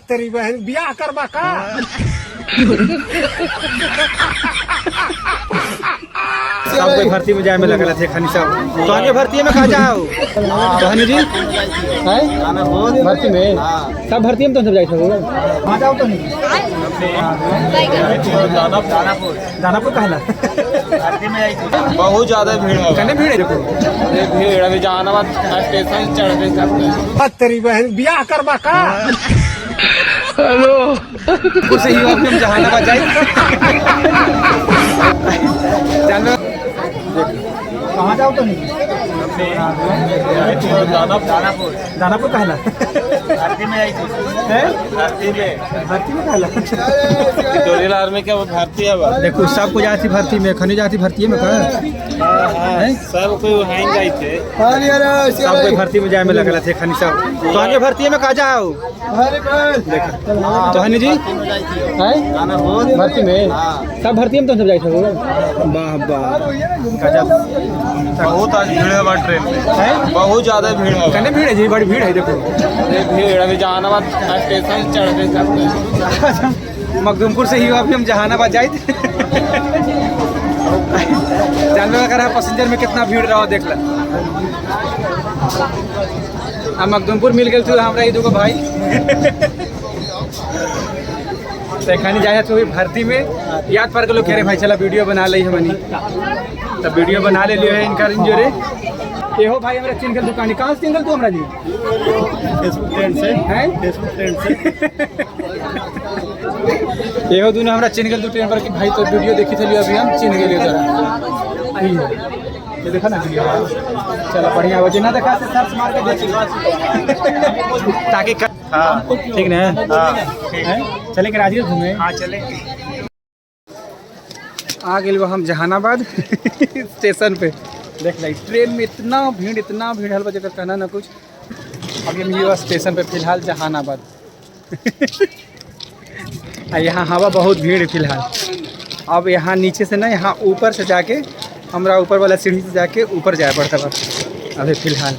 तेरी बहन बियाह करवा का। सब कोई भर्ती में जाए में लगल थे खनी सब तो आगे भर्ती में खा जाओ तो हनी जी है भर्ती में सब भर्ती में तो सब जाए थे वहाँ जाओ तो नहीं दानापुर कहला बहुत ज्यादा भीड़ है। कहने भीड़ है देखो भीड़ अभी जहानाबाद स्टेशन चढ़ते करते तेरी बहन बियाह करवा का। हेलो सही हो हम जहानाबाद जाए जानवर कहाँ जाओ तो नहीं दानापुर कहला भर्ती में आई थी भर्ती में कहला विक्टोरियल आर्मी के भर्ती है। देखो सबको जाती भर्ती में खनी जाती भर्ती में कहा सब कोई वहीं गए थे। सब कोई भर्ती में जाए में लगल थे खनी सब तो आगे भर्ती में कहा जाओ देखो तो हनी जी है भर्ती में सब भर्ती में तो सब जाए थे वाह वाह गजब बहुत आज भीड़ है ट्रेन में बहुत ज्यादा भीड़ है। कहने भीड़ है जी बड़ी भीड़ है देखो भीड़ अभी जहानाबाद स्टेशन चढ़ते करते मखदूमपुर से ही अभी हम जहानाबाद जाए थे जानवर अगर पैसेंजर में कितना भीड़ रहा देख ला हम मखदूमपुर मिल गए थे हमारा ये दो भाई देखने जाए तो भर्ती में याद पर लोग कह रहे भाई चला वीडियो बना ली हमनी तब वीडियो बना ले लियो है इनका जो रे एहो भाई हमारा चिन्हल दुकान कहाँ से चिन्हल तू हमारा जी फेसबुक फ्रेंड से हैं फेसबुक फ्रेंड से एहो दोनों हमारा चिन्हल दू ट्रेन पर कि भाई तो वीडियो देखी थी अभी हम चिन्ह गए जरा ये देखा ना वीडियो चलो बढ़िया हो जिना देखा से सर्च मार के देख ताकि हाँ ठीक ना हाँ चले के राजगीर घूमे हाँ चलेंगे। आ गए हम जहानाबाद स्टेशन पे देख ली ट्रेन में इतना भीड़ हल बजे कहना ना कुछ। अभी हम ये स्टेशन पे फिलहाल जहानाबाद यहाँ हवा बहुत भीड़ है फिलहाल। अब यहाँ नीचे से ना यहाँ ऊपर से जाके हमारा ऊपर वाला सीढ़ी से जाके ऊपर जाए पड़ता बा अभी फिलहाल।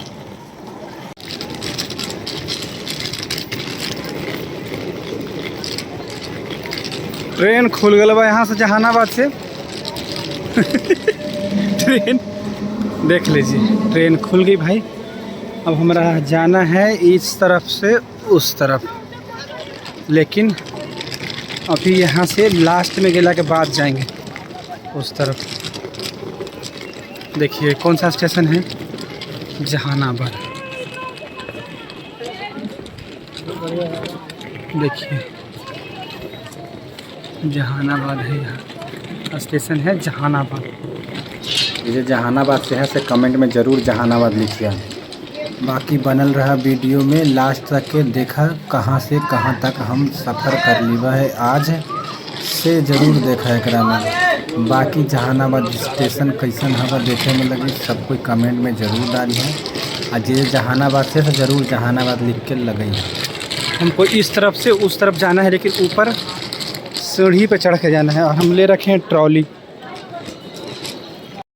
ट्रेन खुल गल बा यहाँ से जहानाबाद से ट्रेन देख लीजिए ट्रेन खुल गई भाई। अब हमारा जाना है इस तरफ से उस तरफ, लेकिन अभी यहाँ से लास्ट में गेला के बाद जाएंगे उस तरफ। देखिए कौन सा स्टेशन है, जहानाबाद। देखिए जहानाबाद है, यहाँ स्टेशन है जहानाबाद। ये जहानाबाद से है से कमेंट में ज़रूर जहानाबाद लिखिए। बाकी बनल रहा वीडियो में लास्ट तक के देखा कहाँ से कहाँ तक हम सफ़र कर लिया है आज से ज़रूर देखा है एकरा में। बाकी जहानाबाद स्टेशन कैसन हवा देखे में लगी सब कोई कमेंट में ज़रूर डालिए। और जे जहानाबाद से तो ज़रूर जहानाबाद लिख के लगे। हमको इस तरफ से उस तरफ जाना है, लेकिन ऊपर सीढ़ी पे चढ़ के जाना है। और हम ले रखे हैं ट्रॉली।